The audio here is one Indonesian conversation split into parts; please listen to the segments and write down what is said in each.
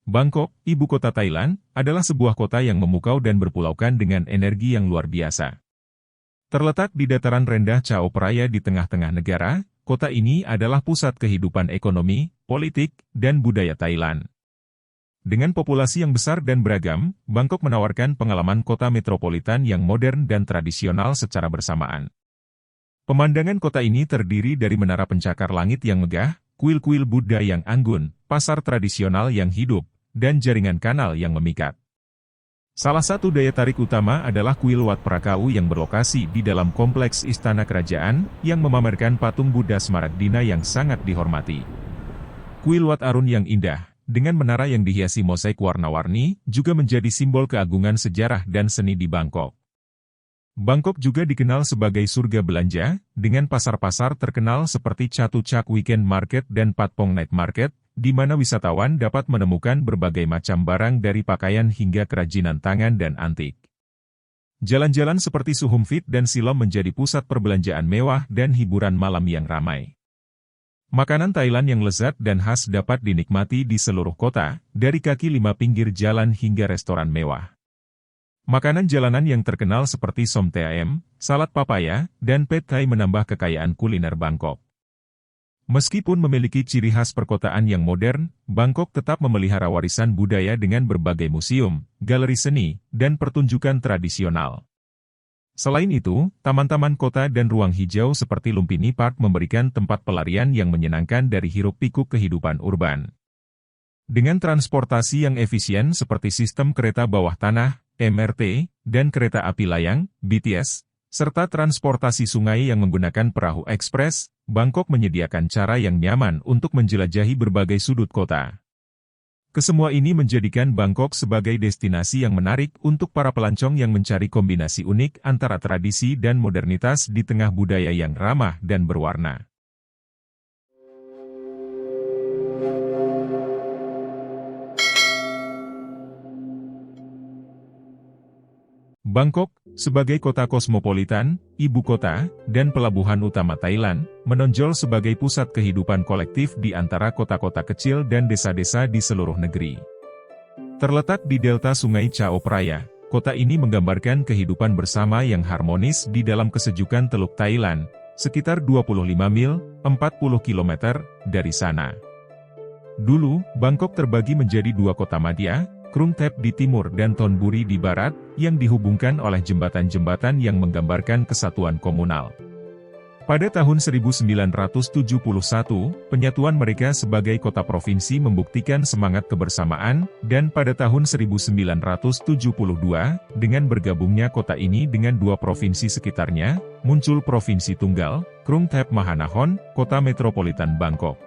Bangkok, ibu kota Thailand, adalah sebuah kota yang memukau dan berpulaukan dengan energi yang luar biasa. Terletak di dataran rendah Chao Phraya di tengah-tengah negara, kota ini adalah pusat kehidupan ekonomi, politik, dan budaya Thailand. Dengan populasi yang besar dan beragam, Bangkok menawarkan pengalaman kota metropolitan yang modern dan tradisional secara bersamaan. Pemandangan kota ini terdiri dari menara pencakar langit yang megah, kuil-kuil Buddha yang anggun, pasar tradisional yang hidup, dan jaringan kanal yang memikat. Salah satu daya tarik utama adalah kuil Wat Prakau yang berlokasi di dalam kompleks istana kerajaan, yang memamerkan patung Buddha Smaragdina yang sangat dihormati. Kuil Wat Arun yang indah, dengan menara yang dihiasi mosaik warna-warni, juga menjadi simbol keagungan sejarah dan seni di Bangkok. Bangkok juga dikenal sebagai surga belanja, dengan pasar-pasar terkenal seperti Chatuchak Weekend Market dan Patpong Night Market, di mana wisatawan dapat menemukan berbagai macam barang dari pakaian hingga kerajinan tangan dan antik. Jalan-jalan seperti Sukhumvit dan Silom menjadi pusat perbelanjaan mewah dan hiburan malam yang ramai. Makanan Thailand yang lezat dan khas dapat dinikmati di seluruh kota, dari kaki lima pinggir jalan hingga restoran mewah. Makanan jalanan yang terkenal seperti som te ayam, salad papaya, dan pad thai menambah kekayaan kuliner Bangkok. Meskipun memiliki ciri khas perkotaan yang modern, Bangkok tetap memelihara warisan budaya dengan berbagai museum, galeri seni, dan pertunjukan tradisional. Selain itu, taman-taman kota dan ruang hijau seperti Lumpini Park memberikan tempat pelarian yang menyenangkan dari hiruk-pikuk kehidupan urban. Dengan transportasi yang efisien seperti sistem kereta bawah tanah, MRT, dan kereta api layang, BTS, serta transportasi sungai yang menggunakan perahu ekspres, Bangkok menyediakan cara yang nyaman untuk menjelajahi berbagai sudut kota. Kesemua ini menjadikan Bangkok sebagai destinasi yang menarik untuk para pelancong yang mencari kombinasi unik antara tradisi dan modernitas di tengah budaya yang ramah dan berwarna. Bangkok, sebagai kota kosmopolitan, ibu kota, dan pelabuhan utama Thailand, menonjol sebagai pusat kehidupan kolektif di antara kota-kota kecil dan desa-desa di seluruh negeri. Terletak di delta Sungai Chao Phraya, kota ini menggambarkan kehidupan bersama yang harmonis di dalam kesejukan Teluk Thailand, sekitar 25 mil, 40 km, dari sana. Dulu, Bangkok terbagi menjadi dua kota madya, Krung Thep di timur dan Thonburi di barat, yang dihubungkan oleh jembatan-jembatan yang menggambarkan kesatuan komunal. Pada tahun 1971, penyatuan mereka sebagai kota provinsi membuktikan semangat kebersamaan, dan pada tahun 1972, dengan bergabungnya kota ini dengan dua provinsi sekitarnya, muncul Provinsi Tunggal, Krung Thep Mahanahon, kota metropolitan Bangkok.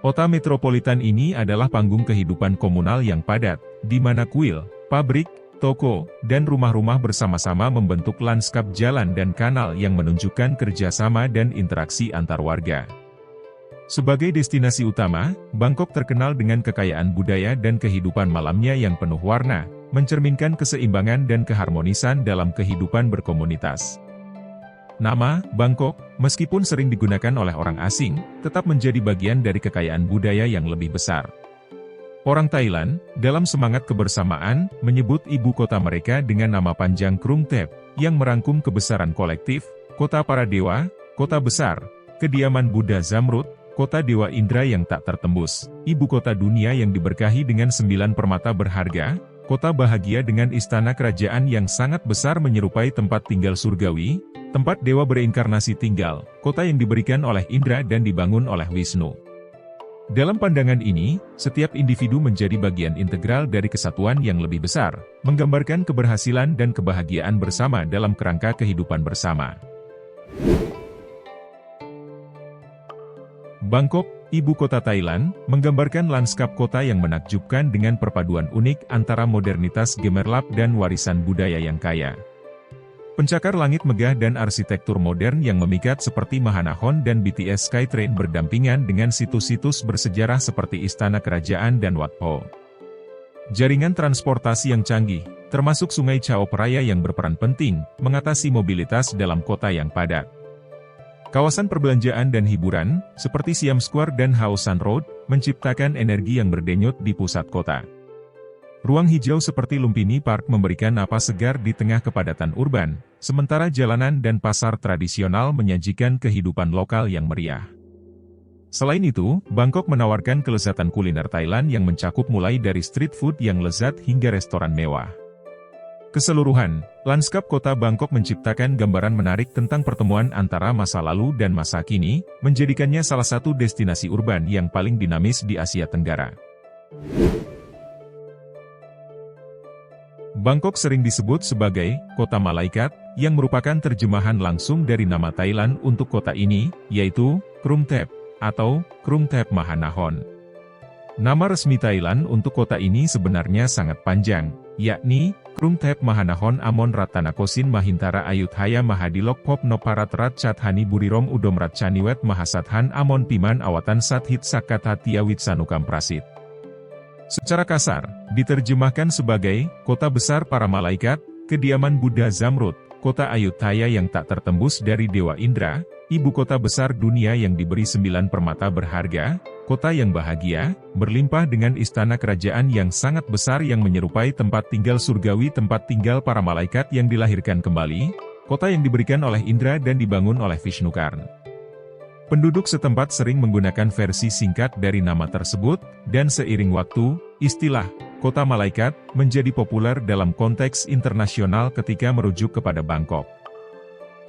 Kota metropolitan ini adalah panggung kehidupan komunal yang padat, di mana kuil, pabrik, toko, dan rumah-rumah bersama-sama membentuk lanskap jalan dan kanal yang menunjukkan kerjasama dan interaksi antar warga. Sebagai destinasi utama, Bangkok terkenal dengan kekayaan budaya dan kehidupan malamnya yang penuh warna, mencerminkan keseimbangan dan keharmonisan dalam kehidupan berkomunitas. Nama, Bangkok, meskipun sering digunakan oleh orang asing, tetap menjadi bagian dari kekayaan budaya yang lebih besar. Orang Thailand, dalam semangat kebersamaan, menyebut ibu kota mereka dengan nama panjang Krung Thep, yang merangkum kebesaran kolektif, kota para dewa, kota besar, kediaman Buddha Zamrud, kota dewa Indra yang tak tertembus, ibu kota dunia yang diberkahi dengan 9 permata berharga, kota bahagia dengan istana kerajaan yang sangat besar menyerupai tempat tinggal surgawi, tempat dewa bereinkarnasi tinggal, kota yang diberikan oleh Indra dan dibangun oleh Wisnu. Dalam pandangan ini, setiap individu menjadi bagian integral dari kesatuan yang lebih besar, menggambarkan keberhasilan dan kebahagiaan bersama dalam kerangka kehidupan bersama. Bangkok, ibu kota Thailand, menggambarkan lanskap kota yang menakjubkan dengan perpaduan unik antara modernitas gemerlap dan warisan budaya yang kaya. Pencakar langit megah dan arsitektur modern yang memikat seperti Mahanahon dan BTS Skytrain berdampingan dengan situs-situs bersejarah seperti Istana Kerajaan dan Wat Po. Jaringan transportasi yang canggih, termasuk Sungai Chao Phraya yang berperan penting, mengatasi mobilitas dalam kota yang padat. Kawasan perbelanjaan dan hiburan, seperti Siam Square dan Hao San Road, menciptakan energi yang berdenyut di pusat kota. Ruang hijau seperti Lumpini Park memberikan napas segar di tengah kepadatan urban, sementara jalanan dan pasar tradisional menyajikan kehidupan lokal yang meriah. Selain itu, Bangkok menawarkan kelezatan kuliner Thailand yang mencakup mulai dari street food yang lezat hingga restoran mewah. Keseluruhan, lanskap kota Bangkok menciptakan gambaran menarik tentang pertemuan antara masa lalu dan masa kini, menjadikannya salah satu destinasi urban yang paling dinamis di Asia Tenggara. Bangkok sering disebut sebagai Kota Malaikat, yang merupakan terjemahan langsung dari nama Thailand untuk kota ini, yaitu Krung Thep, atau Krung Thep Mahanahon. Nama resmi Thailand untuk kota ini sebenarnya sangat panjang, yakni Krung Thep Mahanahon Amon Ratanakosin Mahintara Ayudhaya Mahadilok Pop Noparat Rat Chathani Burirom Udomrat Chaniwet Mahasathan Amon Piman Awatan Sathit Sakata Tiawit Sanukam Prasit. Secara kasar, diterjemahkan sebagai Kota Besar Para Malaikat, Kediaman Buddha Zamrud, Kota Ayudhaya yang tak tertembus dari Dewa Indra, Ibu Kota Besar Dunia yang diberi 9 permata berharga, kota yang bahagia, berlimpah dengan istana kerajaan yang sangat besar yang menyerupai tempat tinggal surgawi tempat tinggal para malaikat yang dilahirkan kembali, kota yang diberikan oleh Indra dan dibangun oleh Vishnukarna. Penduduk setempat sering menggunakan versi singkat dari nama tersebut, dan seiring waktu, istilah Kota Malaikat menjadi populer dalam konteks internasional ketika merujuk kepada Bangkok.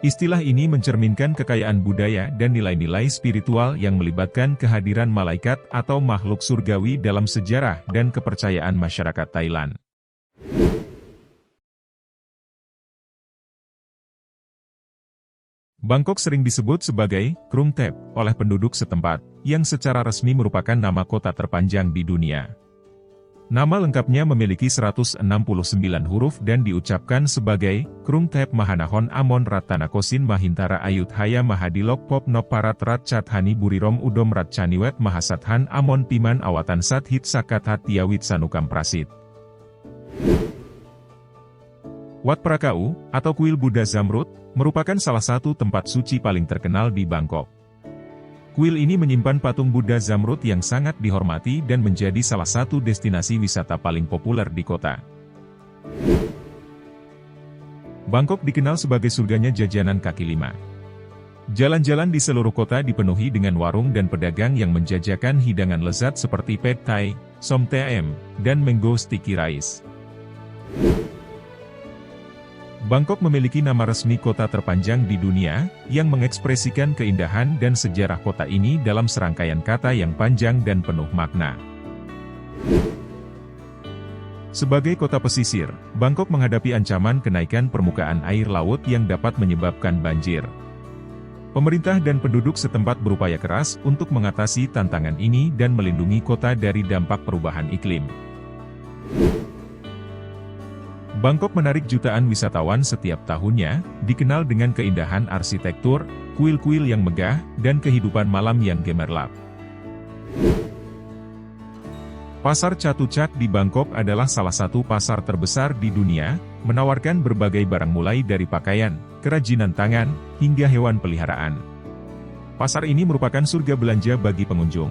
Istilah ini mencerminkan kekayaan budaya dan nilai-nilai spiritual yang melibatkan kehadiran malaikat atau makhluk surgawi dalam sejarah dan kepercayaan masyarakat Thailand. Bangkok sering disebut sebagai Krung Thep oleh penduduk setempat, yang secara resmi merupakan nama kota terpanjang di dunia. Nama lengkapnya memiliki 169 huruf dan diucapkan sebagai Krung Thep Mahanahon Amon Ratanakosin Mahintara Ayudhaya Mahadilok Pop Noparat Rat Chathani Burirom Udomrat Chaniwet Mahasathan Amon Piman Awatan Sathit Sakata Tiawit Sanukam Prasit. Wat Prakau, atau Kuil Buddha Zamrud, merupakan salah satu tempat suci paling terkenal di Bangkok. Kuil ini menyimpan patung Buddha Zamrud yang sangat dihormati dan menjadi salah satu destinasi wisata paling populer di kota. Bangkok dikenal sebagai surganya jajanan kaki lima. Jalan-jalan di seluruh kota dipenuhi dengan warung dan pedagang yang menjajakan hidangan lezat seperti Pad Thai, Som Tam, dan Mango Sticky Rice. Bangkok memiliki nama resmi kota terpanjang di dunia, yang mengekspresikan keindahan dan sejarah kota ini dalam serangkaian kata yang panjang dan penuh makna. Sebagai kota pesisir, Bangkok menghadapi ancaman kenaikan permukaan air laut yang dapat menyebabkan banjir. Pemerintah dan penduduk setempat berupaya keras untuk mengatasi tantangan ini dan melindungi kota dari dampak perubahan iklim. Bangkok menarik jutaan wisatawan setiap tahunnya, dikenal dengan keindahan arsitektur, kuil-kuil yang megah, dan kehidupan malam yang gemerlap. Pasar Chatuchak di Bangkok adalah salah satu pasar terbesar di dunia, menawarkan berbagai barang mulai dari pakaian, kerajinan tangan, hingga hewan peliharaan. Pasar ini merupakan surga belanja bagi pengunjung.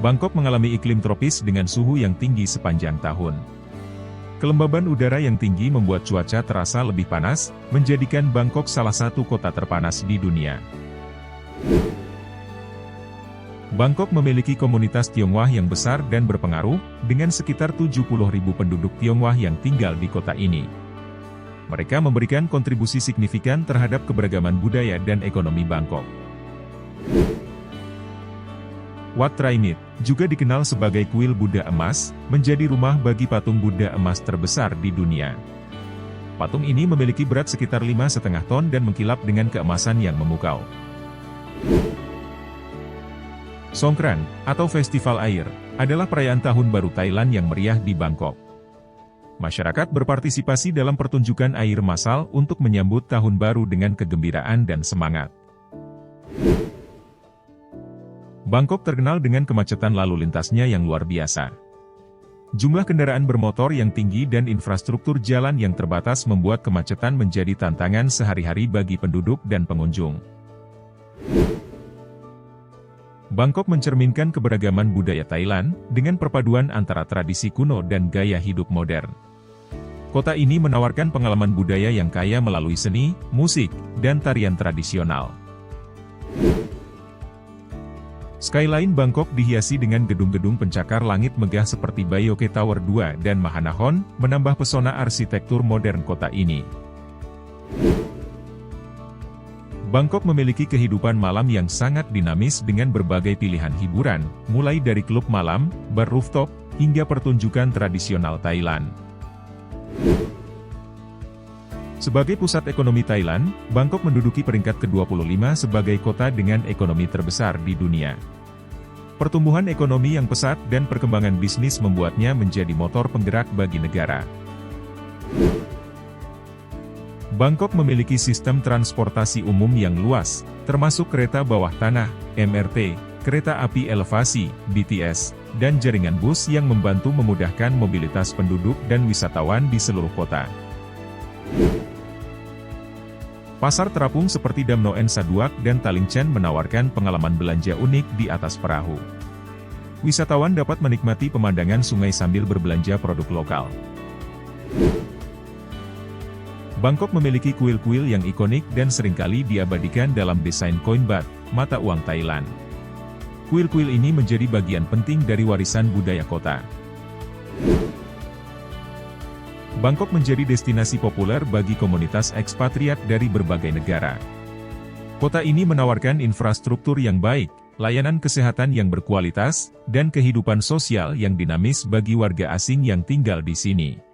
Bangkok mengalami iklim tropis dengan suhu yang tinggi sepanjang tahun. Kelembaban udara yang tinggi membuat cuaca terasa lebih panas, menjadikan Bangkok salah satu kota terpanas di dunia. Bangkok memiliki komunitas Tionghoa yang besar dan berpengaruh, dengan sekitar 70.000 penduduk Tionghoa yang tinggal di kota ini. Mereka memberikan kontribusi signifikan terhadap keberagaman budaya dan ekonomi Bangkok. Wat Trainit, juga dikenal sebagai kuil Buddha emas, menjadi rumah bagi patung Buddha emas terbesar di dunia. Patung ini memiliki berat sekitar 5,5 ton dan mengkilap dengan keemasan yang memukau. Songkran, atau Festival Air, adalah perayaan Tahun Baru Thailand yang meriah di Bangkok. Masyarakat berpartisipasi dalam pertunjukan air massal untuk menyambut Tahun Baru dengan kegembiraan dan semangat. Bangkok terkenal dengan kemacetan lalu lintasnya yang luar biasa. Jumlah kendaraan bermotor yang tinggi dan infrastruktur jalan yang terbatas membuat kemacetan menjadi tantangan sehari-hari bagi penduduk dan pengunjung. Bangkok mencerminkan keberagaman budaya Thailand, dengan perpaduan antara tradisi kuno dan gaya hidup modern. Kota ini menawarkan pengalaman budaya yang kaya melalui seni, musik, dan tarian tradisional. Skyline Bangkok dihiasi dengan gedung-gedung pencakar langit megah seperti Bayoke Tower 2 dan Mahanahon, menambah pesona arsitektur modern kota ini. Bangkok memiliki kehidupan malam yang sangat dinamis dengan berbagai pilihan hiburan, mulai dari klub malam, bar rooftop, hingga pertunjukan tradisional Thailand. Sebagai pusat ekonomi Thailand, Bangkok menduduki peringkat ke-25 sebagai kota dengan ekonomi terbesar di dunia. Pertumbuhan ekonomi yang pesat dan perkembangan bisnis membuatnya menjadi motor penggerak bagi negara. Bangkok memiliki sistem transportasi umum yang luas, termasuk kereta bawah tanah, MRT, kereta api elevasi, BTS, dan jaringan bus yang membantu memudahkan mobilitas penduduk dan wisatawan di seluruh kota. Pasar terapung seperti Dam Noen Saduak dan Talingchan menawarkan pengalaman belanja unik di atas perahu. Wisatawan dapat menikmati pemandangan sungai sambil berbelanja produk lokal. Bangkok memiliki kuil-kuil yang ikonik dan seringkali diabadikan dalam desain koin baht, mata uang Thailand. Kuil-kuil ini menjadi bagian penting dari warisan budaya kota. Bangkok menjadi destinasi populer bagi komunitas ekspatriat dari berbagai negara. Kota ini menawarkan infrastruktur yang baik, layanan kesehatan yang berkualitas, dan kehidupan sosial yang dinamis bagi warga asing yang tinggal di sini.